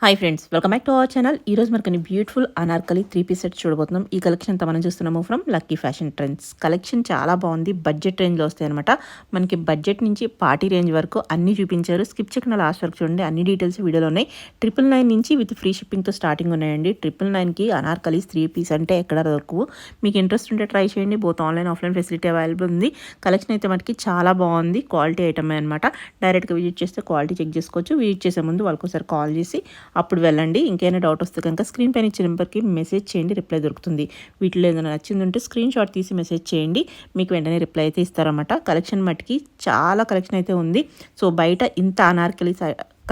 Hi friends, welcome back to our channel. ఈ రోజు మనకి బ్యూటిఫుల్ అనార్కలి 3 పీస్ సెట్ చూడబోతున్నాం. ఈ కలెక్షన్ అంతా మనం చూస్తున్నాము from lucky fashion trends. Collection చాలా బాగుంది. బడ్జెట్ రేంజ్లో వస్తాయి అనమాట. మనకి బడ్జెట్ నుంచి పార్టీ రేంజ్ వరకు అన్ని చూపించారు. స్కిప్ చేయకుండా లాస్ట్ వరకు చూడండి. అన్ని డీటెయిల్స్ వీడియోలో ఉన్నాయి. 999 నుంచి విత్ ఫ్రీ షిప్పింగ్తో స్టార్టింగ్ ఉన్నాయండి. 999కి అనార్కలీస్ 3 పీస్ అంటే ఎక్కడ దొరకవు. మీకు ఇంట్రెస్ట్ ఉంటే ట్రై చేయండి. Both online offline facility available ఉంది. కలెక్షన్ అయితే మనకి చాలా బాగుంది. క్వాలిటీ ఐటమే అనమాట. డైరెక్ట్గా విజిట్ చేస్తే క్వాలిటీ చెక్ చేసుకోవచ్చు. విజిట్ చేసే ముందు వాళ్ళకి ఒకసారి కాల్ చేసి అప్పుడు వెళ్ళండి. ఇంకేమైనా డౌట్ వస్తే కనుక స్క్రీన్ పైన ఇచ్చే నెంబర్కి మెసేజ్ చేయండి, రిప్లై దొరుకుతుంది. వీటిలో ఏదైనా నచ్చింది ఉంటే స్క్రీన్ షాట్ తీసి మెసేజ్ చేయండి, మీకు వెంటనే రిప్లై అయితే ఇస్తారన్నమాట. కలెక్షన్ మట్టుకి చాలా కలెక్షన్ అయితే ఉంది. సో బయట ఇంత అనార్కలి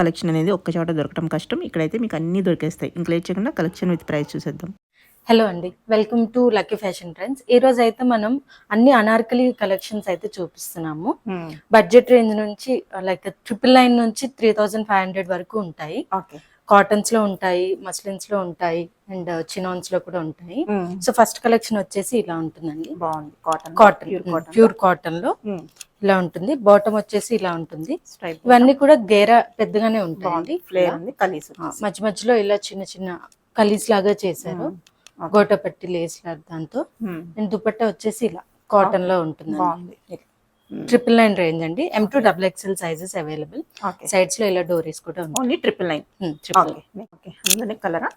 కలెక్షన్ అనేది ఒక్క చోట దొరకడం కష్టం. ఇక్కడైతే మీకు అన్నీ దొరికేస్తాయి. ఇంకా లేట్ చేయకుండా కలెక్షన్ విత్ ప్రైస్ చూసేద్దాం. హలో అండి, welcome to lucky fashion trends. ఈ రోజు అయితే మనం అన్ని అనార్కలి కలెక్షన్స్ అయితే చూపిస్తున్నాము. బడ్జెట్ రేంజ్ నుంచి లైక్ 999 నుంచి 3500 వరకు ఉంటాయి. కాటన్స్ లో ఉంటాయి, మస్లిన్స్ లో ఉంటాయి, అండ్ చినాన్స్ లో కూడా ఉంటాయి. సో ఫస్ట్ కలెక్షన్ వచ్చేసి ఇలా ఉంటుందండి. బాగుంది. ప్యూర్ కాటన్ లో ఇలా ఉంటుంది. బాటమ్ వచ్చేసి ఇలా ఉంటుంది. ఇవన్నీ కూడా గేరా పెద్దగానే ఉంటాయండి. మధ్య మధ్యలో ఇలా చిన్న చిన్న కలీస్ లాగా చేశారు. గోటపట్టి లేస్ లాగా దాంతో. అండ్ దుపట్టా వచ్చేసి ఇలా కాటన్ లో ఉంటుంది. 999 రేంజ్ అండి. M2 XXL sizes available. Sides లో ఇలా డోరీస్ కూడా ఓన్లీ 999. కలరా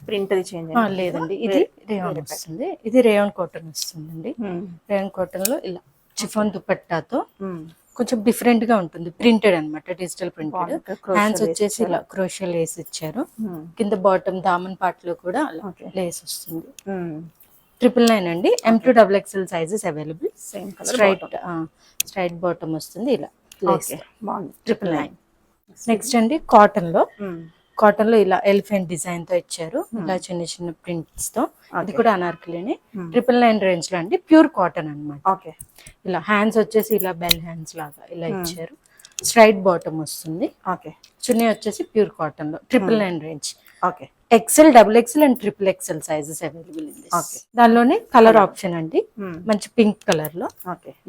ప్రింట్ చేంజ్ లేదండి. ఇది రేయాన్ వస్తుంది. ఇది రేయాన్ కాటన్ వస్తుందండి. రేయాన్ కాటన్ లో ఇలా చిఫాన్ దుపట్టాతో కొంచెం డిఫరెంట్ గా ఉంటుంది. ప్రింటెడ్ అనమాట, డిజిటల్ ప్రింటెడ్. హ్యాండ్స్ వచ్చేసి ఇలా క్రోషియల్ లేస్ ఇచ్చారు. కింద బాటమ్ దామన్ పార్ట్ లో కూడా లేస్ వస్తుంది. 999 అండి. M2 XXL sizes available. Straight bottom వస్తుంది ఇలా. 999. నెక్స్ట్ అండి కాటన్ లో ఇలా ఎలిఫెంట్ డిజైన్ తో ఇచ్చారు. ఇలా చిన్న చిన్న ప్రింట్స్ తో. ఇది కూడా అనార్కలినే. 999 రేంజ్ లో అండి. ప్యూర్ కాటన్ అనమాట. ఇలా హ్యాండ్స్ వచ్చేసి ఇలా బెల్ హ్యాండ్స్ లాగా ఇలా ఇచ్చారు. స్ట్రైట్ బాటమ్ వస్తుంది. చున్నీ వచ్చేసి ప్యూర్ కాటన్ లో 999 range. XL, XXL and XXL sizes available ఉంది. దానిలోనే కలర్ ఆప్షన్ అండి. మంచి పింక్ కలర్ లో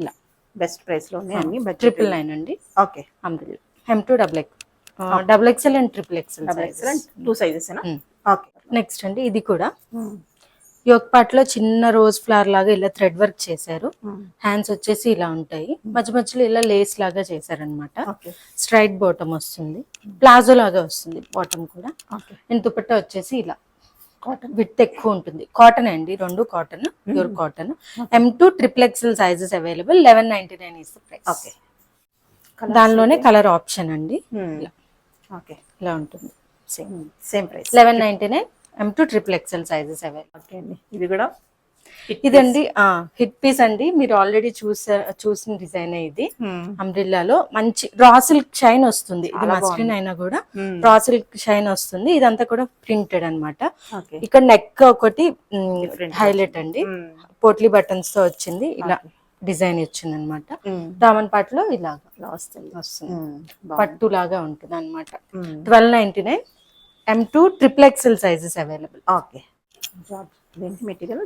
ఇలా బెస్ట్ ప్రైస్ లో 999 అండి. M2 XXL and XXL 2 sizes. Next అండి ఇది కూడా యోక్ పార్ట్ లో చిన్న రోజ్ ఫ్లవర్ లాగా ఇలా థ్రెడ్ వర్క్ చేశారు. హ్యాండ్స్ వచ్చేసి ఇలా ఉంటాయి. మధ్య మధ్యలో ఇలా లేస్ లాగా చేశారనమాట. స్ట్రైట్ బాటమ్ వస్తుంది. ప్లాజో లాగా వస్తుంది బాటమ్ కూడా. అండ్ దుపట్టా వచ్చేసి ఇలా విత్ ఎక్కువ ఉంటుంది. కాటన్ అండి, రెండు cotton, pure cotton. M2 XXL sizes available. 1199 is the price. దానిలోనే కలర్ ఆప్షన్ అండి. ఇలా ఉంటుంది. Same price 1199. M2 XXL sizes available. ఇది కూడా ఇదండి హిట్ పీస్ అండి. మీరు ఆల్రెడీ చూసిన డిజైన్. ఇది అంబ్రిల్లాలో మంచి రా సిల్క్ షైన్ వస్తుంది. ఇది మస్లిన్ అయినా కూడా రా సిల్క్ షైన్ వస్తుంది. ఇదంతా కూడా ప్రింటెడ్ అనమాట. ఇక్కడ నెక్ ఒకటి హైలైట్ అండి. పోట్లీ బటన్స్ తో వచ్చింది. ఇలా డిజైన్ వచ్చింది అనమాట. దామన్ పాటలో ఇలాగా వస్తుంది. పట్టు లాగా ఉంటుంది అనమాట. 1299. M2 XXL sizes available. Material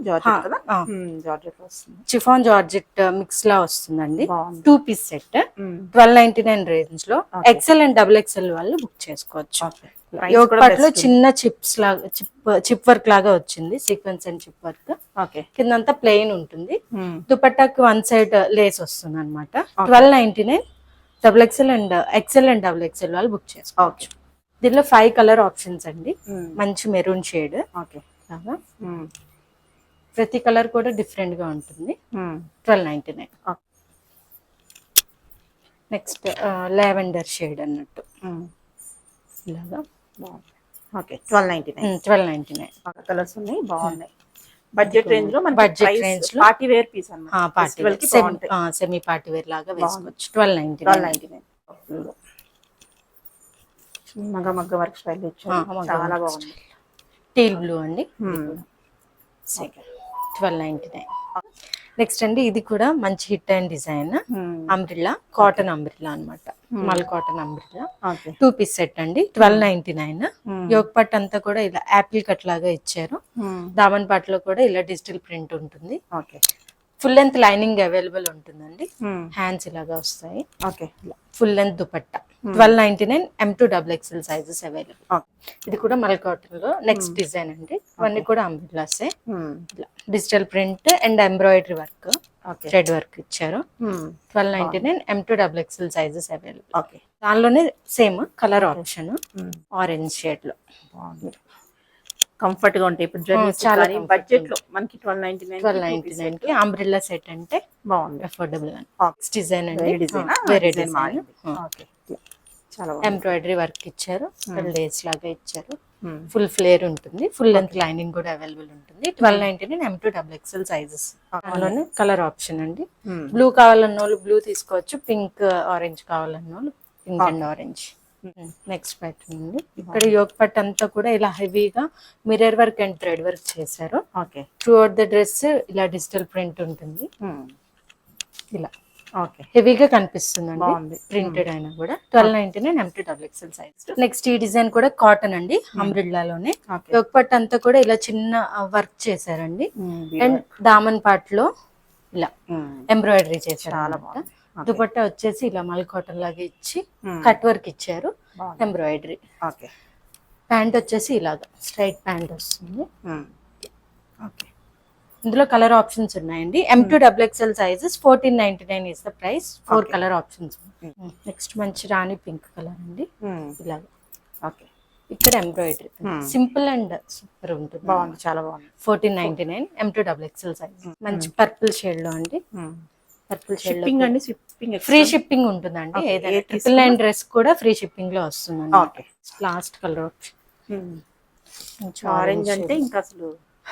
chiffon georgette mix లా వస్తుందండి. 2 పీస్ సెట్ 1299 రేంజ్ లో. XL అండ్ XXL వాళ్ళు బుక్ చేసుకోవచ్చు. యోక్ పార్ట్ లో చిన్న చిప్స్ లాగా చిప్ వర్క్ లాగా వచ్చింది. Sequence and chip work. కిందంతా ప్లెయిన్ ఉంటుంది. దుపట్టాకి వన్ సైడ్ లేస్ వస్తుంది అనమాట. 1299. XXL and XL and XXL వాళ్ళు బుక్ చేసుకోవచ్చు. దీనిలో 5 కలర్ ఆప్షన్స్ అండి. మంచి మెరూన్ షేడ్ లాగా. ప్రతి కలర్ కూడా డిఫరెంట్ గా ఉంటుంది. 1299. నెక్స్ట్ లావెండర్ షేడ్ అన్నట్టు ఇలాగా. 1299. కలర్స్ ఉన్నాయి, బాగున్నాయి. బడ్జెట్ రేంజ్ లో బడ్జెట్ రేంజ్ లో పార్టీ వేర్ పీస్ అన్నమాట. సెమీ పార్టీ వేర్ లాగా వేసుకోవచ్చు. 1299. మగ్గ వర్క్ స్టైల్ చాలా బాగుంది. టీల్ బ్లూ అండి. 1299. నెక్స్ట్ అండి ఇది కూడా మంచి hit and design. Umbrella, cotton umbrella అనమాట. మల్ కాటన్ అంబ్రిల్లా. 2 పీస్ సెట్ అండి. 1299. యోక్ పట్ అంతా కూడా ఇలా యాపిల్ కట్ లాగా ఇచ్చారు. దామన్ పాట్ లో కూడా ఇలా డిజిటల్ ప్రింట్ ఉంటుంది. ఫుల్ లెంత్ లైనింగ్ అవైలబుల్ ఉంటుందండి. హ్యాండ్స్ ఇలాగా వస్తాయి. Full length dupatta. 1299 M2 XXL sizes available. ఇది కూడా మల్ కాటన్ లో నెక్స్ట్ డిజైన్ అండి. ఇవన్నీ కూడా అంబ్రెల్లాసే. Digital print and embroidery work, thread work ఇచ్చారు. 1299 M2 XXL సైజెస్ అవైలబుల్. దానిలోనే same colour option orange shade లో కంఫర్ట్ గా ఉంటాయి. ఇప్పుడు చాలా బడ్జెట్ లో మనకి 1299 కి అంబ్రెల్లా సెట్ అంటే బాగుంది, అఫోర్డబుల్ అండి. డిజైన్ అండి, వేరే డిజైన్. చాలా ఎంబ్రాయిడరీ వర్క్ ఇచ్చారు, లేస్ లాగా ఇచ్చారు. ఫుల్ ఫ్లేర్ ఉంటుంది, ఫుల్ లెంత్ లైనింగ్ కూడా అవైలబుల్ ఉంటుంది. 1299 M2 XXL సైజెస్. అందులోనే కలర్ ఆప్షన్ అండి. బ్లూ కావాలన్న వాళ్ళు బ్లూ తీసుకోవచ్చు, పింక్ ఆరెంజ్ కావాలన్న వాళ్ళు pink and orange. Next pattern అండి. ఇక్కడ యోగ్ పట్ అంతా కూడా ఇలా హెవీగా mirror work and thread work చేశారు. త్రూ అవుట్ ద డ్రెస్ ఇలా డిజిటల్ ప్రింట్ ఉంటుంది. ఇలా హెవీగా కనిపిస్తుందండి, ప్రింటెడ్ అయినా కూడా. 1299 M2 XXL సైజ్. నెక్స్ట్ ఈ డిజైన్ కూడా కాటన్ అండి, అంబ్రెల్లాలోనే. యోగ్ పట్ అంతా కూడా ఇలా చిన్న వర్క్ చేశారండి. అండ్ దామన్ పార్ట్ లో ఇలా ఎంబ్రాయిడరీ చేశారు. దుపట్టా వచ్చేసి ఇలా మల్ కాటన్ లాగా ఇచ్చి కట్ వర్క్ ఇచ్చారు, ఎంబ్రాయిడరీ. ప్యాంట్ వచ్చేసి ఇలాగా స్ట్రైట్ ప్యాంట్ వస్తుంది. ఇందులో కలర్ ఆప్షన్స్ ఉన్నాయండి. M2 XXL sizes 1499 is the price. 4 colour options. Next మంచి రాణి పింక్ కలర్ అండి, ఇలాగా. ఇక్కడ ఎంబ్రాయిడరీ సింపుల్ అండ్ సూపర్ ఉంటుంది, బాగుంది, చాలా బాగుంది. 1499 M2 XXL సైజ్. మంచి పర్పుల్ షేడ్ లో అండి. పర్పుల్ షేడ్ అండి, ఫ్రీ షిప్పింగ్ ఉంటుందండి. ఏదైనా 999 డ్రెస్ కూడా ఫ్రీ షిప్పింగ్ లో వస్తుంది. లాస్ట్ కలర్ ఆప్షన్ ఆరెంజ్ అంటే ఇంకా అసలు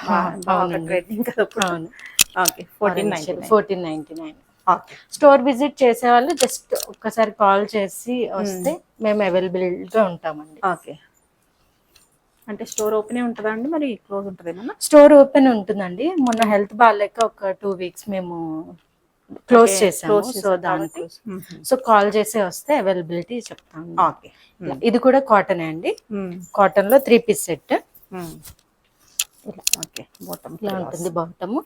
1499. స్టోర్ విజిట్ చేసే వాళ్ళు జస్ట్ ఒక్కసారి కాల్ చేసి వస్తే మేము అవైలబుల్ గా ఉంటామండి. అంటే స్టోర్ ఓపెన్ ఉంటుందా అండి, మరి క్లోజ్ ఉంటుందేమన్నా? స్టోర్ ఓపెన్ ఉంటుందండి. మొన్న హెల్త్ బాగాలేక ఒక 2 weeks మేము క్లోజ్ చేసాము. సో దానికి కాల్ చేసి వస్తే అవైలబిలిటీ చెప్తాను. ఇది కూడా కాటన్ అండి. కాటన్ లో 3 piece సెట్ ఇలా ఉంటుంది. బాటమ్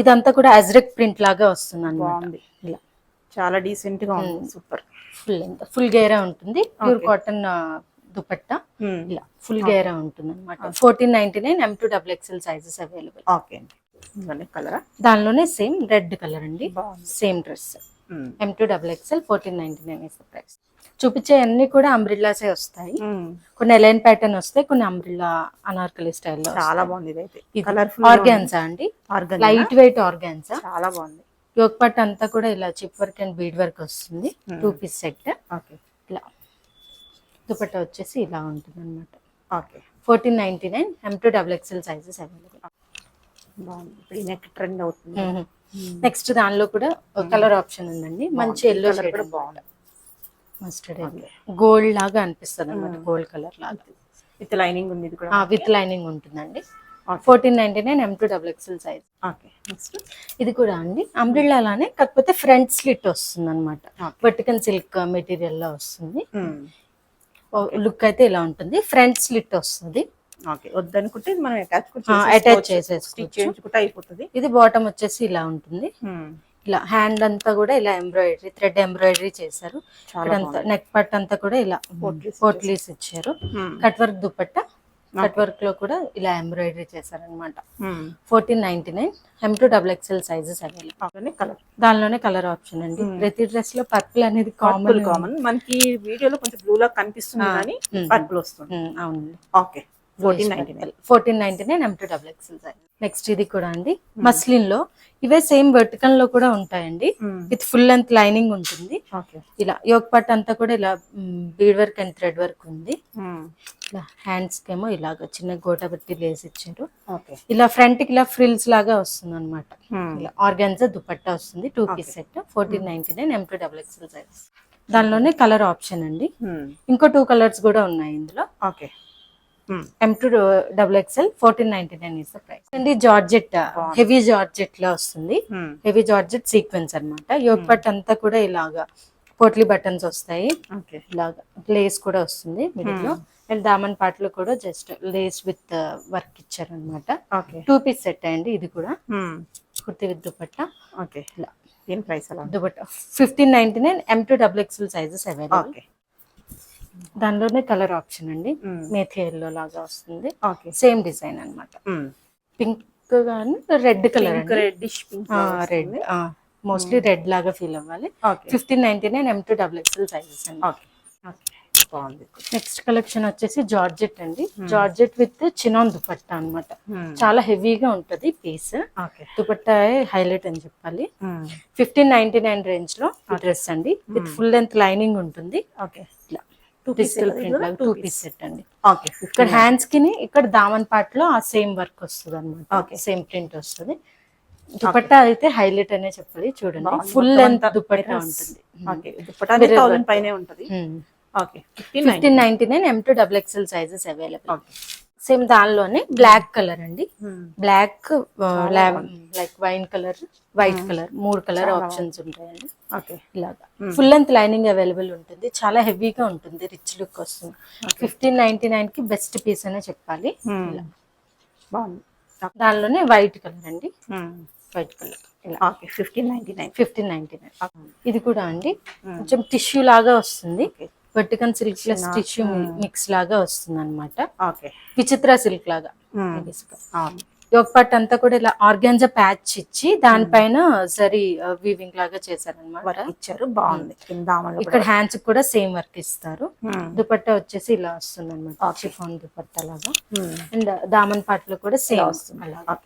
ఇదంతా కూడా అజ్రక్ ప్రింట్ లాగా వస్తుంది అన్నమాట. ఇలా చాలా డీసెంట్ గా ఉంది, సూపర్. ఫుల్ గేరా ఉంటుంది, ప్యూర్ కాటన్ దుపట్టా. ఇలా ఫుల్ గేరా ఉంటుంది అనమాట. 1499 M2 XXL సైజెస్ అవైలబుల్. దానిలోనే సేమ్ రెడ్ కలర్ అండి, same dress. M2 XXL 1499 is the price. చూపించే అన్ని కూడా అంబ్రిల్లాసే వస్తాయి. కొన్ని ఎలైన్ ప్యాటర్న్ వస్తాయి, కొన్ని అంబ్రిల్లా అనార్కలి స్టైల్లో. చాలా బాగుంది. ఆర్గాన్జా అండి, లైట్ వెయిట్ ఆర్గాన్జా, చాలా బాగుంది. యోగ్ పట్ అంతా కూడా ఇలా chip work and bead work వస్తుంది. 2 piece సెట్. ఇలా దుపట్టా వచ్చేసి ఇలా ఉంటుంది అనమాట. 1499 M2 XXL sizes available. Neck trend అవుతుంది. నెక్స్ట్ దానిలో కూడా కలర్ ఆప్షన్ ఉందండి. మంచి ఎల్లో షేడ్, బాగుంది. మస్టర్డ్ గోల్డ్ లాగా అనిపిస్తుంది అనమాట, గోల్డ్ కలర్ లాగా. విత్ లైనింగ్ ఉంది, విత్ లైనింగ్ ఉంటుందండి. 1499 M2 XXL సైజ్. ఇది కూడా అండి అంబ్రిల్లా లానే, కాకపోతే ఫ్రంట్ స్లిట్ వస్తుంది అనమాట. వర్టికల్ సిల్క్ మెటీరియల్ లో వస్తుంది. లుక్ అయితే ఇలా ఉంటుంది. ఫ్రంట్ స్లిట్ వస్తుంది. వద్దనుకుంటే మనం అటాచ్ చేసేసుకుంటే అయిపోతుంది. ఇది బాటమ్ వచ్చేసి ఇలా ఉంటుంది. ఇలా హ్యాండ్ అంతా కూడా ఇలా ఎంబ్రాయిడరీ, థ్రెడ్ ఎంబ్రాయిడరీ చేశారు. ఇక్కడంతా నెక్ పట్ అంతా కూడా ఇలా పోట్లీస్ ఇచ్చారు. Cut work dupatta, cut work లో కూడా ఇలా ఎంబ్రాయిడరీ చేశారనమాట. 1499 M2 XXL సైజెస్ అవైలబుల్. దానిలోనే కలర్ ఆప్షన్ అండి. ప్రతి డ్రెస్ లో పర్పుల్ అనేది కామన్. మనకి వీడియోలో కొంచెం బ్లూ లా కనిపిస్తుంది కానీ పర్పుల్ వస్తుంది. అవునండి. 1499 M2 XXL సైజ్. నెక్స్ట్ ఇది కూడా అండి మస్లిన్ లో, ఇవే సేమ్ వర్టికల్ లో కూడా ఉంటాయండి. విత్ ఫుల్ లెంత్ లైనింగ్ ఉంటుంది. ఇలా యోగ్ పట్ అంతా కూడా ఇలా bead work and thread work ఉంది. ఇలా హ్యాండ్స్ కేమో ఇలాగ చిన్న గోటా బట్టి లేస్ ఇచ్చారు. ఇలా ఫ్రంట్ కి ఇలా ఫ్రిల్స్ లాగా వస్తుంది అనమాట. ఇలా ఆర్గాన్జా దుపట్టా వస్తుంది. 2 piece set. 1499 M2 XXL size. దానిలోనే కలర్ ఆప్షన్ అండి. ఇంకో 2 కలర్స్ కూడా ఉన్నాయి ఇందులో. M2 XXL 1499 is the price అండి. జార్జెట్, హెవీ జార్జెట్ లో వస్తుంది. హెవీ జార్జెట్ సీక్వెన్స్ అనమాట. యోగ్ పట్ అంతా కూడా ఇలాగా పోట్లీ బటన్స్ వస్తాయి. ఇలాగా లేస్ కూడా వస్తుంది మిడిల్ లో. అండ్ దామన్ పార్ట్ లో కూడా జస్ట్ లేస్ విత్ వర్క్ ఇచ్చారు అనమాట. 2 piece సెట్ అండి. ఇది కూడా కుర్తి విత్ దుపట్టా. ఇలా దీని ప్రైస్ ఎలా? Dupatta 1599 M2 XXL sizes available. దానిలోనే కలర్ ఆప్షన్ అండి, మేథీ ఎల్లో లాగా వస్తుంది. ఓకే. సేమ్ డిజైన్ అన్నమాట. పింక్ కానీ రెడ్ కలర్ అండి, reddish pink. Red mostly red లాగా ఫీల్ అవ్వాలి. ఓకే. 1599 M2 XXL సైజెస్ అండి. ఓకే. బాగుంది. నెక్స్ట్ కలెక్షన్ వచ్చేసి జార్జెట్ అండి. జార్జెట్ విత్ చినాన్ దుపట్టా అన్నమాట. చాలా హెవీగా ఉంటది పీస్. ఓకే. దుపట్టా హైలైట్ అని చెప్పాలి. 1599 రేంజ్ లో డ్రెస్ అండి, విత్ ఫుల్ లెంత్ లైనింగ్ ఉంటుంది. ఓకే. ఇట్లా డిజిటల్ ప్రింట్ లాగా 2 పీస్ సెట్ అండి. ఓకే. ఇక్కడ హ్యాండ్స్ కి ఇక్కడ దామన్ పార్ట్ లో ఆ సేమ్ వర్క్ వస్తుంది అనమాట. ఓకే. సేమ్ ప్రింట్ వస్తుంది. దుపట్టా అయితే హైలైట్ అనే చెప్పాలి. చూడండి ఫుల్ లెంత్ దుపట్టా ఉంటుంది. ఓకే. దుపట్టా 1000 పైనే ఉంటది. Okay. 1599 M2 XXL sizes available. Same దానిలోనే బ్లాక్ కలర్ అండి. Black like wine colour, white colour, 3 colour options ఉంటాయండి. ఓకే. ఇలాగా ఫుల్ లెంత్ లైనింగ్ అవైలబుల్ ఉంటుంది. చాలా హెవీగా ఉంటుంది, రిచ్ లుక్ వస్తుంది. 1599 కి బెస్ట్ పీస్ అనే చెప్పాలి. బాగుంది. దానిలోనే వైట్ కలర్ అండి, వైట్ కలర్ ఇలా. ఓకే. 1599. 1599. ఇది కూడా అండి కొంచెం టిష్యూ లాగా వస్తుంది. వర్టికన్ సిల్క్ ప్లస్ టిష్యూ మిక్స్ లాగా వస్తుంది అనమాట. ఓకే. విచిత్ర సిల్క్ లాగా. యోగ్ పార్ట్ అంతా కూడా ఇలా ఆర్గాన్జా ప్యాచ్ ఇచ్చి దానిపైన జరీ వీవింగ్ లాగా చేశారనమాట. ఇచ్చారు. బాగుంది. ఇక్కడ హ్యాండ్స్ కూడా సేమ్ వర్క్ ఇస్తారు. దుపట్టా వచ్చేసి ఇలా వస్తుంది అనమాట, షిఫాన్ దుపట్టా లాగా. అండ్ దామన్ పార్ట్ లో కూడా సేమ్ వస్తుంది అలాగా.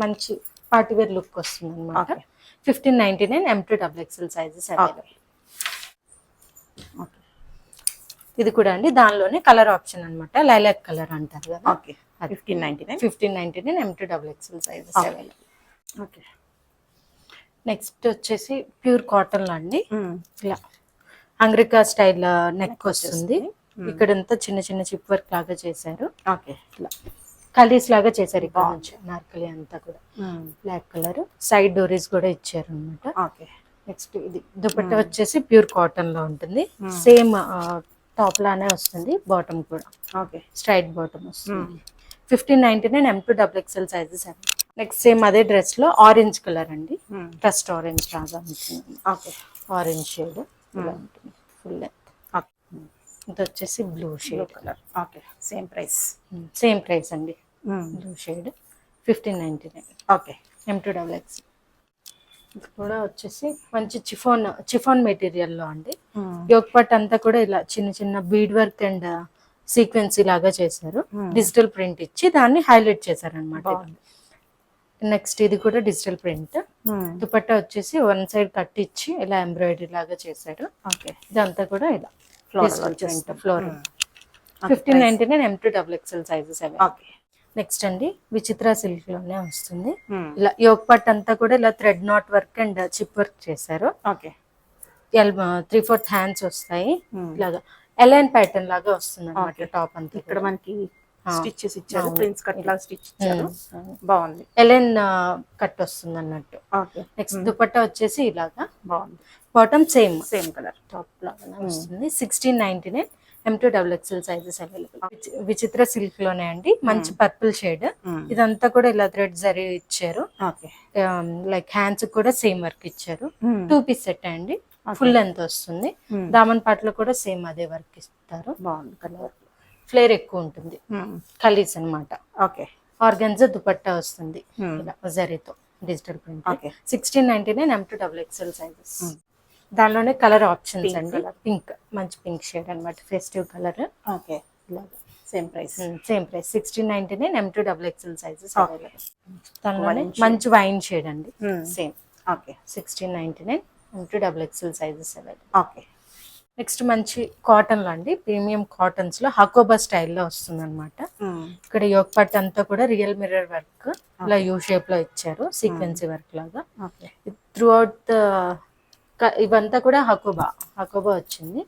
మంచి పార్టీ వేర్ లుక్ వస్తుంది అనమాట. 1599 M2 XXL సైజెస్ అవైలబుల్. ఇది కూడా అండి దానిలోనే కలర్ ఆప్షన్ అన్నమాట, లైలాక్ కలర్ అంటారు కదా. Okay. 1599. 1599 M2 XXL sizes available. Okay. Next వచ్చేసి ప్యూర్ కాటన్ లో అండి. ఇలా అంగ్రికా స్టైల్ నెక్ వస్తుంది. ఇక్కడంతా చిన్న చిన్న చిప్ వర్క్ లాగా చేశారు. ఓకే. ఇలా కలీస్ లాగా చేశారు. ఇక్కడ నుంచి నార్కలి అంతా కూడా బ్లాక్ కలర్, సైడ్ డోరీస్ కూడా ఇచ్చారు అనమాట. ఓకే. నెక్స్ట్ ఇది దుపట్టా వచ్చేసి ప్యూర్ కాటన్ లో ఉంటుంది. సేమ్ టాప్ లానే వస్తుంది, బాటమ్ కూడా. ఓకే. స్ట్రైట్ బాటమ్ వస్తుంది. 1599 M2 XXL sizes. Next same అదే డ్రెస్ లో ఆరెంజ్ కలర్ అండి, డస్ట్ ఆరెంజ్ లాగా ఉంటుంది. ఓకే. ఆరెంజ్ షేడ్ ఇలా ఉంటుంది ఫుల్ లెంత్. ఇది వచ్చేసి blue shade colour. Okay. Same price. Same price అండి, blue shade 1599. Okay. M2 XXL. ఇది కూడా వచ్చేసి మంచి చిఫాన్ మెటీరియల్ లో అండి. యోగ్ పార్ట్ అంతా కూడా ఇలా చిన్న చిన్న బీడ్ వర్క్ అండ్ సీక్వెన్సీ లాగా చేశారు. డిజిటల్ ప్రింట్ ఇచ్చి దాన్ని హైలైట్ చేశారు అనమాట. నెక్స్ట్ ఇది కూడా డిజిటల్ ప్రింట్. దుపట్టా వచ్చేసి వన్ సైడ్ కట్ ఇచ్చి ఇలా ఎంబ్రాయిడరీ లాగా చేశారు. ఓకే. ఇదంతా కూడా ఇలా digital print floral. 1599 M2 XXL sizes అవి. ఓకే. నెక్స్ట్ అండి విచిత్ర సిల్క్ లోనే వస్తుంది. ఇలా యోగ్ పార్ట్ అంతా కూడా ఇలా thread knot work and chip work చేశారు. ఓకే. 3/4 హ్యాండ్స్ వస్తాయి. ఇలాగా ఎలైన్ ప్యాటర్న్ లాగా వస్తుంది అన్నమాట. టాప్ అంతా ఇక్కడ మనకి స్టిచెస్ ఇచ్చారు, ప్రిన్స్ కట్ లా స్టిచ్ ఇచ్చారు. బాగుంది. ఎలైన్ కట్ వస్తుంది అన్నట్టు. ఓకే. నెక్స్ట్ దుపట్టా వచ్చేసి ఇలాగా బాగుంది. బాటమ్ సేమ్ కలర్ టాప్ లాగా వస్తుంది. 1699 M2 XXL సైజెస్ అవైలబుల్. విచిత్ర సిల్క్ లోనే అండి, మంచి పర్పుల్ షేడ్. ఇదంతా కూడా ఇలా థ్రెడ్ జరీ ఇచ్చారు. ఓకే. లైక్ హ్యాండ్స్ కూడా సేమ్ వర్క్ ఇచ్చారు. 2 పీస్ సెట్ అండి, ఫుల్ లెంత్ వస్తుంది. దామన్ పార్ట్ లో కూడా సేమ్ అదే వర్క్ ఇస్తారు. బాగుంది. కలర్ ఫ్లేర్ ఎక్కువ ఉంటుంది, కలీస్ అన్నమాట. ఓకే. ఆర్గన్జా దుపట్టా వస్తుంది ఇలా జరీతో digital print. 1699 M2 XXL sizes. దానిలోనే కలర్ ఆప్షన్స్ అండి. పింక్, మంచి పింక్ షేడ్ అన్నమాట, festive colour. Okay. Same price. 1699 M2 XXL sizes available. దానిలోనే మంచి వైన్ షేడ్ అండి, same. Okay. 1699 M2 XXL sizes available. Okay. Next మంచి కాటన్ లో అండి, ప్రీమియం కాటన్స్ లో హకోబా స్టైల్లో వస్తుంది అనమాట. ఇక్కడ యోగ్ పట్ అంతా కూడా రియల్ మిర్రర్ వర్క్ ఇలా యూ షేప్ లో ఇచ్చారు, సీక్వెన్సీ వర్క్ లాగా. త్రూ అవుట్ ఇవంతా కూడా హకోబా వచ్చింది.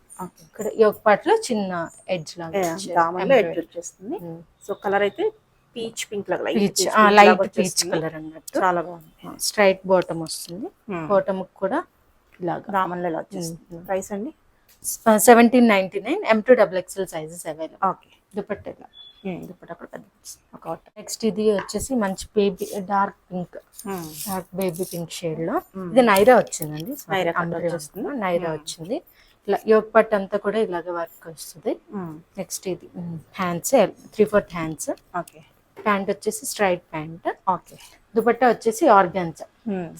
ఇక్కడ యోగ్ పార్ట్ లో చిన్న ఎడ్జ్ లాగా వచ్చేస్తుంది. సో కలర్ అయితే పీచ్ పింక్ లాగా, లైట్ పీచ్ కలర్ అన్నట్టు. చాలా బాగుంది. స్ట్రైట్ బాటమ్ వస్తుంది. బాటమ్ కూడా ఇలాగా రామన్ లో వచ్చేస్తుంది. ప్రైస్ అండి 1799 M2 XXL sizes available. Okay. Dupatta dupatta కూడా నెక్స్ట్ ఇది వచ్చేసి మంచి baby dark baby pink shade లో. ఇది నైరా వచ్చిందండి, నైరా వచ్చింది. ఇలా యోగ్ పట్ అంతా కూడా ఇలాగ వర్క్ వస్తుంది. నెక్స్ట్ ఇది హ్యాండ్స్ 3/4 హ్యాండ్స్. ఓకే. ప్యాంట్ వచ్చేసి స్ట్రైట్ ప్యాంట్. ఓకే. దుపట్టా వచ్చేసి ఆర్గాన్జా,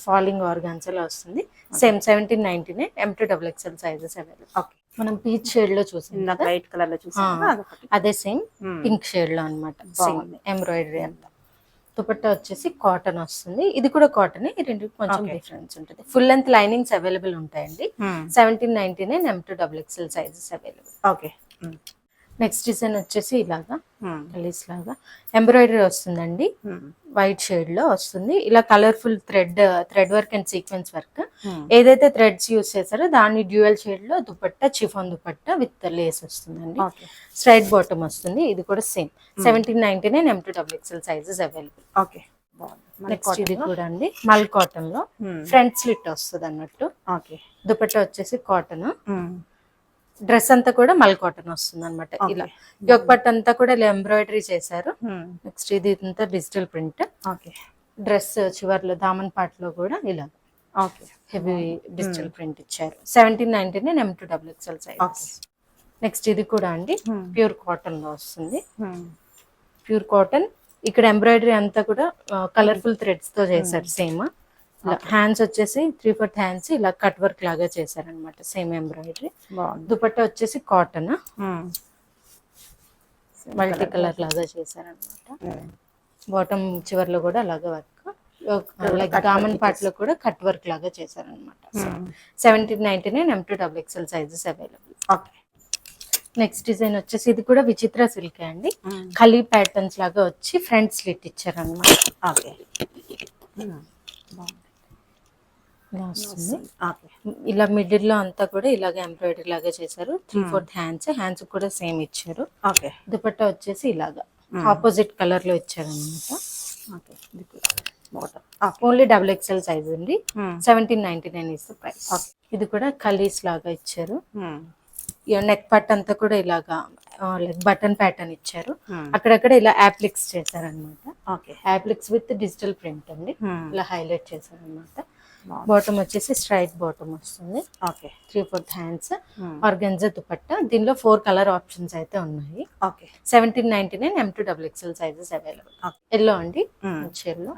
ఫాలింగ్ ఆర్గాన్జాలో వస్తుంది. Same 1799 M2XXL sizes available. Okay. మనం పీచ్ షేడ్ లో చూసాం, లైట్ కలర్ లో చూసాం, అదే సేమ్ పింక్ షేడ్ లో అనమాట. సేమ్ ఎంబ్రాయిడరీ అంతా. దుపట్టా వచ్చేసి కాటన్ వస్తుంది. ఇది కూడా కాటన్. ఈ రెండు కొంచెం డిఫరెన్స్ ఉంటుంది. ఫుల్ లెంత్ లైనింగ్స్ అవైలబుల్ ఉంటాయండి. 1799 M2XXL sizes available. Okay. Next design వచ్చేసి ఇలాగా కలీస్ లాగా ఎంబ్రాయిడరీ వస్తుందండి. వైట్ షేడ్ లో వస్తుంది. ఇలా colourful thread work and sequence work. ఏదైతే థ్రెడ్స్ యూస్ చేశారో దాన్ని డ్యూయల్ షేడ్ లో dupatta, chiffon dupatta with lace వస్తుందండి. స్ట్రైట్ బాటమ్ వస్తుంది. ఇది కూడా same 1799 M2XXL sizes available. Okay. Next ఇది కూడా అండి మల్ కాటన్ లో ఫ్రంట్ స్లిట్ వస్తుంది అన్నట్టు. ఓకే. దుపట్టా వచ్చేసి కాటన్. డ్రెస్ అంతా కూడా మల్ కాటన్ వస్తుంది అనమాట. ఇలా యోగ్ పట్ అంతా కూడా ఇలా ఎంబ్రాయిడరీ చేశారు. నెక్స్ట్ ఇది అంతా డిజిటల్ ప్రింట్. ఓకే. డ్రెస్ చివర్లో దామన్ పార్ట్ లో కూడా ఇలా ఓకే హెవీ డిజిటల్ ప్రింట్ ఇచ్చారు. 1799 M2XXL సైజ్. నెక్స్ట్ ఇది కూడా అండి ప్యూర్ కాటన్ లో వస్తుంది. Pure cotton. ఇక్కడ ఎంబ్రాయిడరీ అంతా కూడా కలర్ఫుల్ థ్రెడ్స్ తో చేశారు. సేమ్ హ్యాండ్స్ వచ్చేసి 3/4 హ్యాండ్స్ ఇలా కట్ వర్క్ లాగా చేశారనమాట. Same embroidery. దుపట్టా వచ్చేసి కాటన్ మల్టీ కలర్ లాగా చేశారనమాట. బాటమ్ చివర్లో కూడా అలాగే వర్క్, లైక్ దామన్ పార్ట్ లో కూడా కట్ వర్క్ లాగా చేశారనమాట. 1799 M2XXL sizes available. Okay. Next design వచ్చేసి ఇది కూడా విచిత్ర సిల్క్ అండి. ఖలీ ప్యాటర్న్స్ లాగా వచ్చి ఫ్రంట్ స్లిట్ ఇచ్చారనమాట. ఓకే. ఇలా వస్తుంది. ఇలా మిడిల్ లో అంతా కూడా ఇలాగ ఎంబ్రాయిడరీ లాగా చేశారు. 3/4 హ్యాండ్స్ కూడా సేమ్ ఇచ్చారు. ఓకే. దుపట్టా వచ్చేసి ఇలాగా ఆపోజిట్ కలర్ లో ఇచ్చారు అనమాట. ఓన్లీ XXL సైజ్ అండి. 1799 ఇస్ ద ప్రైస్. ఇది కూడా కలీస్ లాగా ఇచ్చారు. నెక్ పట్ అంతా కూడా ఇలాగా లైక్ బటన్ ప్యాటర్న్ ఇచ్చారు. అక్కడక్కడ ఇలా యాప్లిక్స్ చేశారనమాట. యాప్లిక్స్ విత్ డిజిటల్ ప్రింట్ అండి. ఇలా హైలైట్ చేశారనమాట. బాటమ్ వచ్చేసి స్ట్రైట్ బాటమ్ వస్తుంది. 3/4 హ్యాండ్స్ ఆర్గంజా దుపట్టా. దీనిలో 4 కలర్ ఆప్షన్స్ అయితే ఉన్నాయి. 1799 M2XXL సైజెస్ అవైలబుల్. ఎల్లో అండి, ఎల్లో.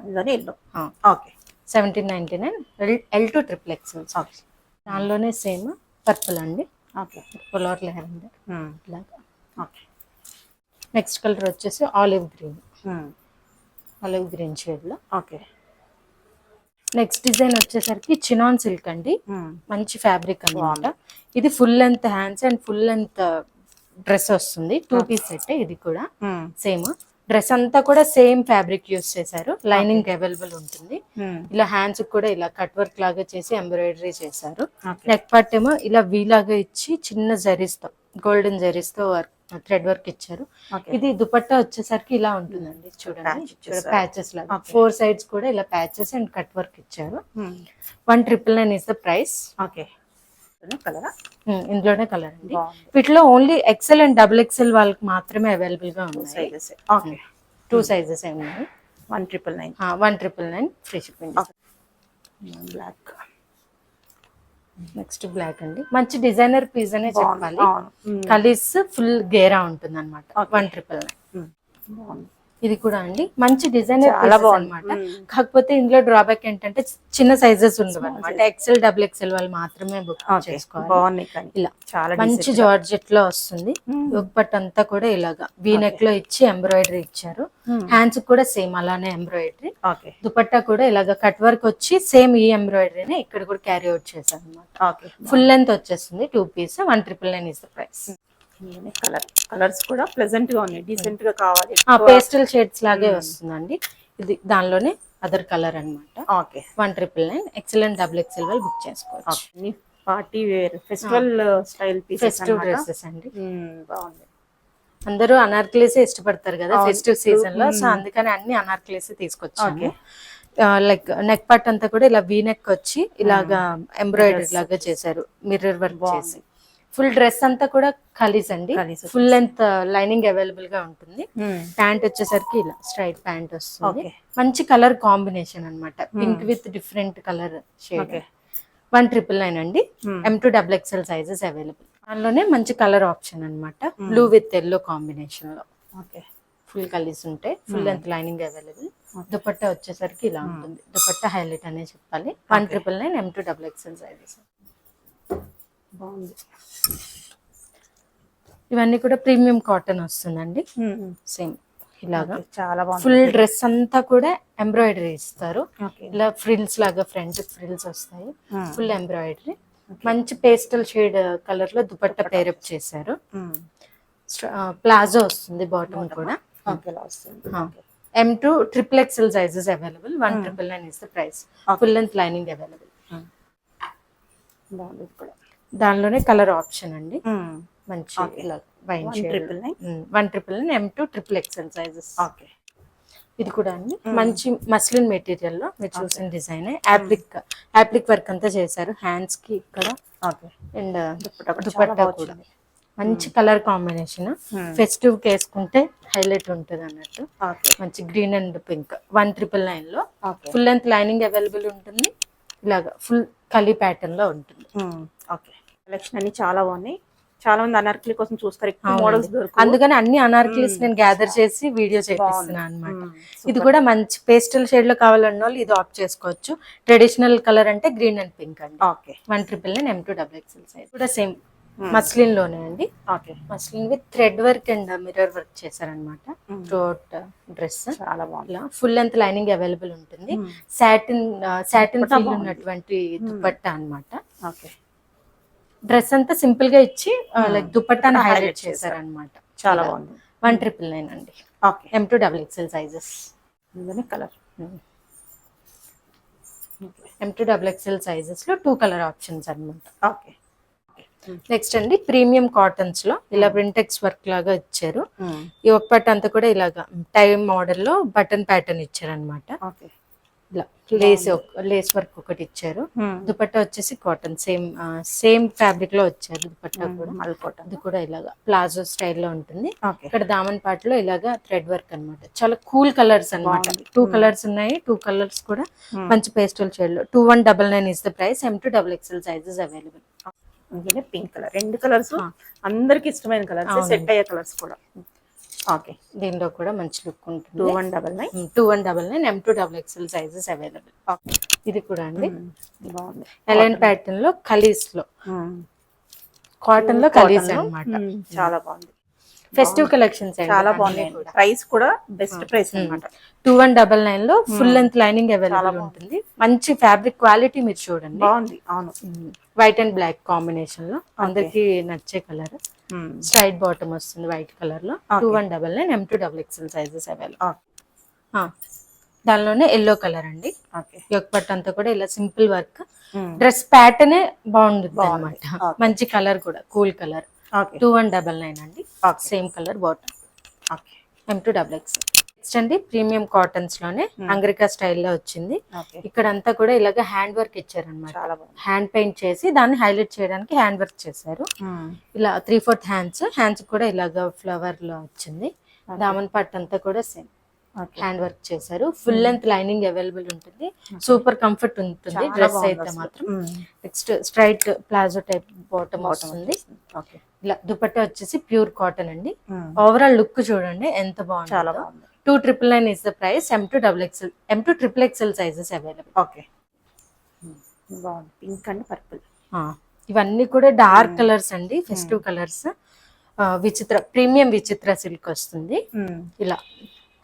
1799 L2XXL. దానిలోనే సేమ్ పర్పుల్ అండి. పర్పుల్ ఆర్ లెవెండర్ ఇలాగా. నెక్స్ట్ కలర్ వచ్చేసి ఆలివ్ గ్రీన్ షేడ్ లో. నెక్స్ట్ డిజైన్ వచ్చేసరికి చినాన్ సిల్క్ అండి. మంచి ఫ్యాబ్రిక్ అన్నమాట. ఇది full length hands and full length dress వస్తుంది. 2 పీస్ సెట్. ఇది కూడా సేమ్ డ్రెస్ అంతా కూడా సేమ్ ఫ్యాబ్రిక్ యూస్ చేశారు. లైనింగ్ అవైలబుల్ ఉంటుంది. ఇలా హ్యాండ్స్ కూడా ఇలా కట్ వర్క్ లాగా చేసి ఎంబ్రాయిడరీ చేశారు. నెక్ పార్ట్ ఏమో ఇలా వీ లాగా ఇచ్చి చిన్న జరీస్తో, గోల్డెన్ జరీస్తో థ్రెడ్ వర్క్ ఇచ్చారు. ఇది దుపట్టా వచ్చేసరికి ఇలా ఉంటుందండి. చూడండి, ప్యాచెస్ లాగా 4 సైడ్స్ కూడా ఇలా ప్యాచెస్ అండ్ కట్ వర్క్ ఇచ్చారు. 1999 ఇస్ ద ప్రైస్. ఇందులోనే కలర్ అండి. వీటిలో ఓన్లీ XL అండ్ XXL వాళ్ళకి మాత్రమే అవైలబుల్ గా ఉన్నాయి. 2 సైజెస్ ఉన్నాయి. 1999 free shipping. Black. Next black అండి. మంచి డిజైనర్ పీస్ అనే చెప్పాలి. కలీస్ ఫుల్ గేరా ఉంటుంది అనమాట. 1999. ఇది కూడా అండి మంచి డిజైనర్ అన్నమాట. కాకపోతే ఇందులో డ్రాబ్యాక్ ఏంటంటే చిన్న సైజెస్ ఉండవు అనమాట. XL XXL వాళ్ళు మాత్రమే బుక్ చేసుకోవాలి. ఇలా మంచి జార్జెట్ లో వస్తుంది. యోగపట్ అంతా కూడా ఇలాగా వీ నెక్ లో ఇచ్చి ఎంబ్రాయిడరీ ఇచ్చారు. హ్యాండ్స్ కూడా సేమ్ అలానే ఎంబ్రాయిడరీ. దుపట్టా కూడా ఇలాగా కట్ వర్క్ వచ్చి సేమ్ ఈ ఎంబ్రాయిడరీనే ఇక్కడ కూడా క్యారీ అవుట్ చేశారు అనమాట. ఫుల్ లెంత్ వచ్చేస్తుంది. 2 piece. 1999 is the price. Colours కూడా ప్లెజెంట్ గా ఉన్నాయి. డీసెంట్ గా కావాలి. పేస్టల్ షేడ్స్ లాగే వస్తుందండి. ఇది దానిలోనే అదర్ కలర్ అన్నమాట. 1999 XL అండ్ XXL వాళ్ళు బుక్ చేసుకోవచ్చు. Party wear festival style pieces, festive dresses అండి. బాగుంది. అందరూ అనార్కలీస్ ఇష్టపడతారు కదా ఫెస్టివ్ సీజన్ లో. సో అందుకని అన్ని అనార్కలీస్ తీసుకొచ్చాము. లైక్ నెక్ పార్ట్ అంతా కూడా ఇలా వీ నెక్ వచ్చి ఇలాగా ఎంబ్రాయిడరీ లాగా చేశారు. మిర్రర్ వర్క్ చేసి ఫుల్ డ్రెస్ అంతా కూడా ఖలీస్ అండి. ఫుల్ లెంత్ లైనింగ్ అవైలబుల్ గా ఉంటుంది. ప్యాంట్ వచ్చేసరికి ఇలా స్ట్రైట్ ప్యాంట్ వస్తుంది. మంచి కలర్ కాంబినేషన్ అన్నమాట. Pink with different colour shade. 1,999 అండి. M2 XXL sizes available. దానిలోనే మంచి కలర్ ఆప్షన్ అన్నమాట, బ్లూ విత్ ఎల్లో కాంబినేషన్ లో. ఓకే. ఫుల్ కలిసి ఉంటాయి. Full length lining available. Dupatta వచ్చేసరికి ఇలా ఉంటుంది. దుపట్టా హైలైట్ అనే చెప్పాలి. 1,999 M2 XXL సైజెస్. బాగుంది. ఇవన్నీ కూడా ప్రీమియం కాటన్ వస్తుందండి. సేమ్ ఇలాగా చాలా బాగుంది. ఫుల్ డ్రెస్ అంతా కూడా ఎంబ్రాయిడరీ ఇస్తారు. ఓకే. ఇలా ఫ్రిల్స్ లాగా ఫ్రంట్ ఫ్రిల్స్ వస్తాయి. Full embroidery. మంచి పేస్టల్ షేడ్ కలర్ లో దుపట్టా పేరప్ చేశారు. ప్లాజో వస్తుంది బాటమ్ కూడా. M2 XXL sizes available. 1,999 is the price. Full length lining available. బాగుంది కూడా. దానిలోనే కలర్ ఆప్షన్ అండి, మంచి ఇలా wine shade. 1,999 M2 XXL sizes. Okay. ఇది కూడా అండి మంచి మస్లిన్ మెటీరియల్ లో మీరు చూసిన డిజైన్. యాప్లిక్ వర్క్ అంతా చేశారు హ్యాండ్స్ కి ఇక్కడ. అండ్ దుపట్టా కూడా మంచి కలర్ కాంబినేషన్. ఫెస్టివ్ కి వేసుకుంటే హైలైట్ ఉంటుంది అన్నట్టు. మంచి గ్రీన్ అండ్ పింక్. 1,999 లో ఫుల్ లెంత్ లైనింగ్ అవైలబుల్ ఉంటుంది. ఇలాగా ఫుల్ కలీ ప్యాటర్న్ లో ఉంటుంది. ఓకే. కలెక్షన్ అన్ని చాలా బాగున్నాయి. చాలా మంది అనార్కలి కోసం చూస్తారు, ఎక్కువ మోడల్స్ దొరుకుతాయి. అందుకని అన్ని అనార్కలీస్ నేను గ్యాదర్ చేసి వీడియో చేపిస్తున్నాను అనమాట. ఇది కూడా మంచి పేస్టల్ షేడ్ లో కావాలన్న వాళ్ళు ఇది ఆప్ట్ చేసుకోవచ్చు. ట్రెడిషనల్ కలర్ అంటే గ్రీన్ అండ్ పింక్ అండి. ఓకే. 1,999 M2 XXL సైజ్ కూడా సేమ్ మస్లిన్ లోనే అండి. Okay. Muslin with thread work and mirror work చేశారనమాట త్రూఅవుట్ డ్రెస్. చాలా బాగుంది. ఫుల్ లెంత్ లైనింగ్ అవైలబుల్ ఉంటుంది. సాటిన్ ఫీల్ ఉన్నటువంటి దుపట్టా అన్నమాట. ఓకే. డ్రెస్ అంతా సింపుల్ గా ఇచ్చి లైక్ దుపట్టాను హైలైట్ చేశారనమాట. చాలా బాగుంది. 1,999 అండి. Okay. M2 XXL sizes. Colour M2 XXL sizes లో 2 కలర్ ఆప్షన్స్ అన్నమాట. ఓకే. నెక్స్ట్ అండి ప్రీమియం కాటన్స్ లో ఇలా ప్రింటెక్స్ వర్క్ లాగా ఇచ్చారు. ఈ ఒక పట్టు అంతా కూడా ఇలాగా టైమ్ మోడల్ లో బటన్ ప్యాటర్న్ ఇచ్చారు అనమాట. ఓకే. ఇలా లేస్ వర్క్ ఒకటి ఇచ్చారు. దుపట్టా వచ్చేసి కాటన్ సేమ్ ఫ్యాబ్రిక్ లో వచ్చారు. దుపట్టా కూడా అది కూడా ఇలాగా ప్లాజో స్టైల్లో ఉంటుంది. ఇక్కడ దామన్ పాటలో ఇలాగా థ్రెడ్ వర్క్ అన్నమాట. చాలా కూల్ కలర్స్ అన్నమాట. 2 కలర్స్ ఉన్నాయి. 2 కలర్స్ కూడా మంచి పేస్టల్ షేడ్ లో. 2,199 is the price. M2 XXL sizes available. Pink colour. 2 colours అందరికి ఇష్టమైన కలర్స్, సెట్ అయ్యే కలర్స్ కూడా. ఓకే. దీనిలో కూడా మంచి లుక్ ఉంటుంది. 2,199 M2 XXL సైజెస్ అవైలబుల్. ఇది కూడా అండి బాగుంది. ఎలైన్ ప్యాటర్న్ లో కలీస్ లో కాటన్ లో కలీస్ అన్నమాట. చాలా బాగుంది. ఫెస్టివ్ కలెక్షన్స్ చాలా బాగున్నాయి. ప్రైస్ కూడా బెస్ట్ ప్రైస్ అన్నమాట. 2,199 లో ఫుల్ లెంత్ లైనింగ్ అవైలబుల్ ఉంటుంది. మంచి ఫ్యాబ్రిక్ క్వాలిటీ మీరు చూడండి. బాగుంది. అవును. వైట్ అండ్ బ్లాక్ కాంబినేషన్ లో అందరికి నచ్చే కలర్. స్ట్రైట్ బాటమ్ వస్తుంది వైట్ కలర్ లో. 2,199 M2 XXL సైజెస్ అవైలబుల్. దానిలోనే ఎల్లో కలర్ అండి. యొక్క పట్టు అంతా కూడా ఇలా సింపుల్ వర్క్. డ్రెస్ ప్యాటర్న్ బాగుంటుంది అన్నమాట. మంచి కలర్ కూడా కూల్ కలర్. 2,199 అండి. Same colour bottom. M2 XXL. Next అండి ప్రీమియం కాటన్స్ లోనే అంగ్రికా స్టైల్లో వచ్చింది. ఇక్కడ అంతా కూడా ఇలాగ హ్యాండ్ వర్క్ ఇచ్చారనమాట. హ్యాండ్ పెయింట్ చేసి దాన్ని హైలైట్ చేయడానికి హ్యాండ్ వర్క్ చేశారు. ఇలా 3/4 హ్యాండ్స్ కూడా ఇలాగ ఫ్లవర్ లో వచ్చింది. దామన్ పట్టు అంతా కూడా సేమ్ హ్యాండ్ వర్క్ చేశారు. ఫుల్ లెంత్ లైనింగ్ అవైలబుల్ ఉంటుంది. సూపర్ కంఫర్ట్ ఉంటుంది డ్రెస్ అయితే మాత్రం. Next straight palazzo type bottom వస్తుంది. ఇలా దుపట్టా వచ్చేసి ప్యూర్ కాటన్ అండి. ఓవరాల్ లుక్ చూడండి ఎంత బాగుంది. చాలా బాగుంది. 2,999 is the price. M2 XXL sizes available. Okay. బాగుంది. Pink and purple. ఇవన్నీ కూడా డార్క్ కలర్స్ అండి. Festive colours. Premium Vichitra silk వస్తుంది. ఇలా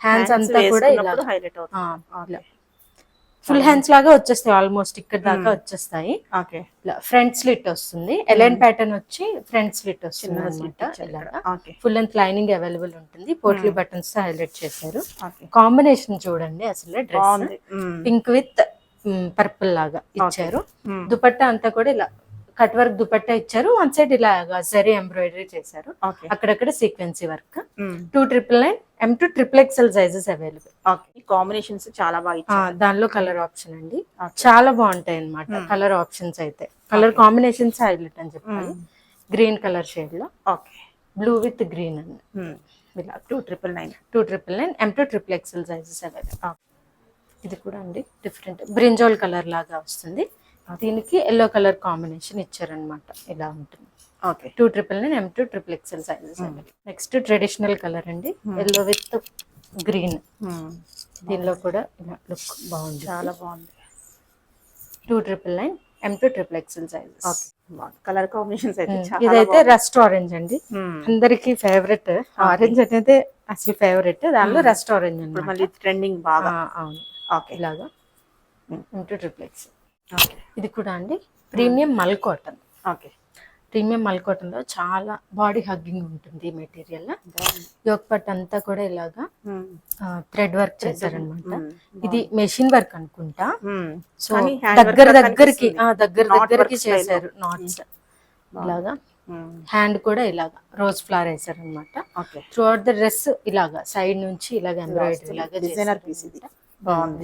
హ్యాండ్స్ అంతా కూడా ఇలా ఫుల్ హ్యాండ్స్ లాగా వచ్చేస్తాయి. ఆల్మోస్ట్ ఇక్కడ దాకా వచ్చేస్తాయి. ఫ్రంట్ స్లిట్ వస్తుంది. ఎలైన్ ప్యాటర్న్ వచ్చి ఫ్రంట్ స్లిట్ వస్తుంది అనమాట. ఫుల్ లెంత్ లైనింగ్ అవైలబుల్ ఉంటుంది. పోట్లీ బటన్స్ తో హైలైట్ చేశారు. కాంబినేషన్ చూడండి అసలు. డ్రెస్ పింక్ విత్ పర్పుల్ లాగా ఇచ్చారు. దుపట్టా అంతా కూడా ఇలా కట్ వర్క్ దుపట్టా ఇచ్చారు. 1 సైడ్ ఇలా జరీ ఎంబ్రాయిడరీ చేశారు. అక్కడక్కడ sequence work. 2,999 M2 XXL sizes available. Combinations చాలా బాగా. దానిలో కలర్ ఆప్షన్ అండి చాలా బాగుంటాయి అన్నమాట. కలర్ ఆప్షన్స్ అయితే కలర్ కాంబినేషన్స్ హైలైట్ అని చెప్పాలి. గ్రీన్ కలర్ షేడ్ లో బ్లూ విత్ గ్రీన్ అండి. 2,999 M2 XXL సైజెస్ అవైలబుల్. ఇది కూడా అండి డిఫరెంట్ బ్రింజాల్ కలర్ లాగా వస్తుంది. దీనికి ఎల్లో కలర్ కాంబినేషన్ ఇచ్చారనమాట. ఇలా ఉంటుంది. Okay. 299 M2 XXL sizes. Next traditional colour అండి, ఎల్లో విత్ గ్రీన్. దీనిలో కూడా ఇలా లుక్ బాగుంది, చాలా బాగుంది. 299 M2 XXL sizes. Colour combinations అయితే ఇదైతే రస్ట్ ఆరెంజ్ అండి, అందరికి ఫేవరెట్. ఆరెంజ్ అనేది అసలు ఫేవరెట్, దానిలో రస్ట్ ఆరెంజ్ అండి. మళ్ళీ ట్రెండింగ్ బాగా. అవును. ఓకే. ఇలాగా M2 XXL. ఇది కూడా అండి ప్రీమియం మల్ కాటన్. ఓకే. ప్రీమియం మల్ కాటన్ లో చాలా బాడీ హగ్గింగ్ ఉంటుంది మెటీరియల్. యోక్ పట్ అంతా కూడా ఇలాగా థ్రెడ్ వర్క్ చేశారనమాట. ఇది మెషిన్ వర్క్ అనుకుంటా. సో దగ్గరికి చేశారు నాట్స్. ఇలాగా హ్యాండ్ కూడా ఇలాగా రోజ్ ఫ్లవర్ వేసారు అనమాట. త్రూ అవుట్ ద డ్రెస్ ఇలాగా సైడ్ నుంచి ఇలాగా ఎంబ్రాయిడరీ లాగా డిజైనర్ పీస్. ఇది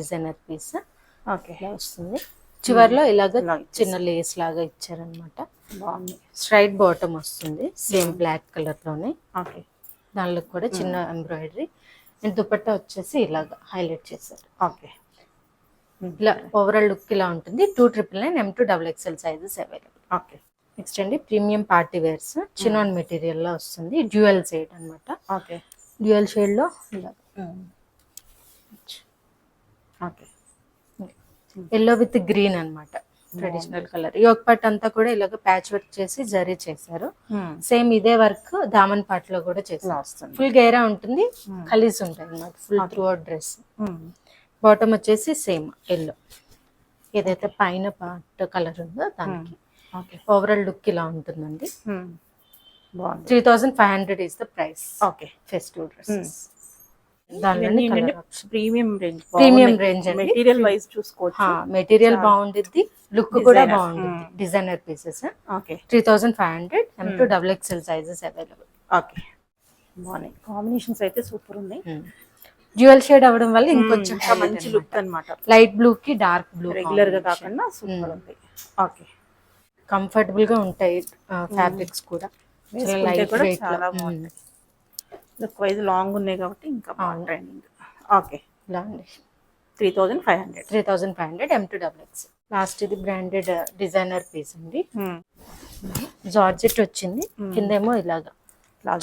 డిజైనర్ పీస్. ఓకే. ఇలా వస్తుంది. చివర్లో ఇలాగ చిన్న లేస్ లాగా ఇచ్చారనమాట. బాగుంది. స్ట్రైట్ బాటమ్ వస్తుంది, సేమ్ బ్లాక్ కలర్ లోనే. ఓకే. దానిలో కూడా చిన్న ఎంబ్రాయిడరీ అండ్ దుపట్టా వచ్చేసి ఇలాగా హైలైట్ చేశారు. ఓకే. ఇలా ఓవరాల్ లుక్ ఇలా ఉంటుంది. 299 M2 XXL sizes available. Okay. Next అండి premium party wears, chinon material లో వస్తుంది, డ్యూయల్ షేడ్ అనమాట. ఓకే. డ్యూయల్ షేడ్ లో ఇలా ఓకే. ఎల్లో విత్ గ్రీన్ అన్నమాట, ట్రెడిషనల్ కలర్. యోక్ పట్ అంతా కూడా ఇలాగ ప్యాచ్ వర్క్ చేసి జరీ చేశారు. సేమ్ ఇదే వర్క్ దామన్ పాట్ లో కూడా చేశారు. ఫుల్ గేరా ఉంటుంది, ఖలీస్ ఉంటాయి అన్నమాట full through out dress. Bottom వచ్చేసి సేమ్ ఎల్లో, ఏదైతే పైన పార్ట్ కలర్ ఉందో దానికి. ఓవరాల్ లుక్ ఇలా ఉంటుందండి. 3500 is the price. Okay. Festive dresses. Premium range. Premium range అండి. మెటీరియల్ వైజ్ చూసుకోవచ్చు. మెటీరియల్ బాగుంటుంది, లుక్ కూడా బాగుంటుంది. Designer pieces. Okay. 3500 M2 XXL sizes available. Okay. బాగున్నాయి, కాంబినేషన్స్ అయితే సూపర్ ఉన్నాయి. డ్యూయల్ షేడ్ అవ్వడం వల్ల ఇంకొంచెం మంచి లుక్ అన్నమాట. లైట్ బ్లూ కి డార్క్ బ్లూ రెగ్యులర్ గా కాకుండా సూపర్ ఉంది. ఓకే. కంఫర్టబుల్ గా ఉంటాయి ఫ్యాబ్రిక్స్ కూడా. లైట్ వెయిట్ చాలా బాగుంది. లుక్ వైజ్ లాంగ్ ఉన్నాయి కాబట్టి ఇంకా ట్రెండింగ్. ఓకే. ఇలా అండి 3500 M2 XXL. లాస్ట్ ఇది బ్రాండెడ్ డిజైనర్ పీస్ అండి. జార్జెట్ వచ్చింది, కిందేమో ఇలాగా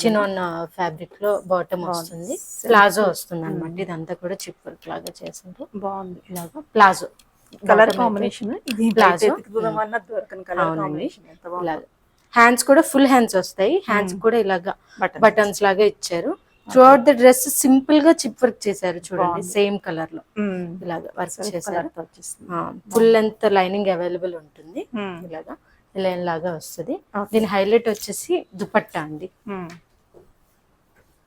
చినాన్ ఫ్యాబ్రిక్ లో బాటమ్ వస్తుంది, ప్లాజో వస్తుంది అనమాట. ఇదంతా కూడా చిప్ వర్క్ లాగా చేసింది. బాగుంది. ఇలాగా ప్లాజో కలర్ కాంబినేషన్. ఇది ప్లాజో. హ్యాండ్స్ కూడా ఫుల్ హ్యాండ్స్ వస్తాయి. హ్యాండ్స్ కూడా ఇలాగా బటన్స్ లాగా ఇచ్చారు. Through out the dress simple గా చిప్ వర్క్ చేశారు చూడండి, సేమ్ కలర్ లో ఇలాగా వర్క్ చేశారు. ఫుల్ లెంత్ లైనింగ్ అవైలబుల్ ఉంటుంది. ఇలాగా లైన్ లాగా వస్తుంది. దీని హైలైట్ వచ్చేసి దుపట్టా అండి.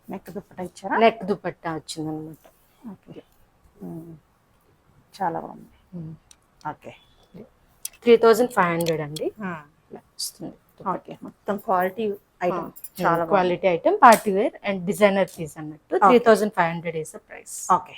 నెక్ దుపట్టా ఇచ్చారా? నెక్ దుపట్టా వచ్చింది అనమాట. చాలా బాగుంది. ఓకే. 3500 అండి వస్తుంది. ఓకే. మొత్తం క్వాలిటీ ఐటమ్, చాలా quality item, party wear and designer piece అన్నట్టు. 3500 ఇస్ ద ప్రైస్. ఓకే.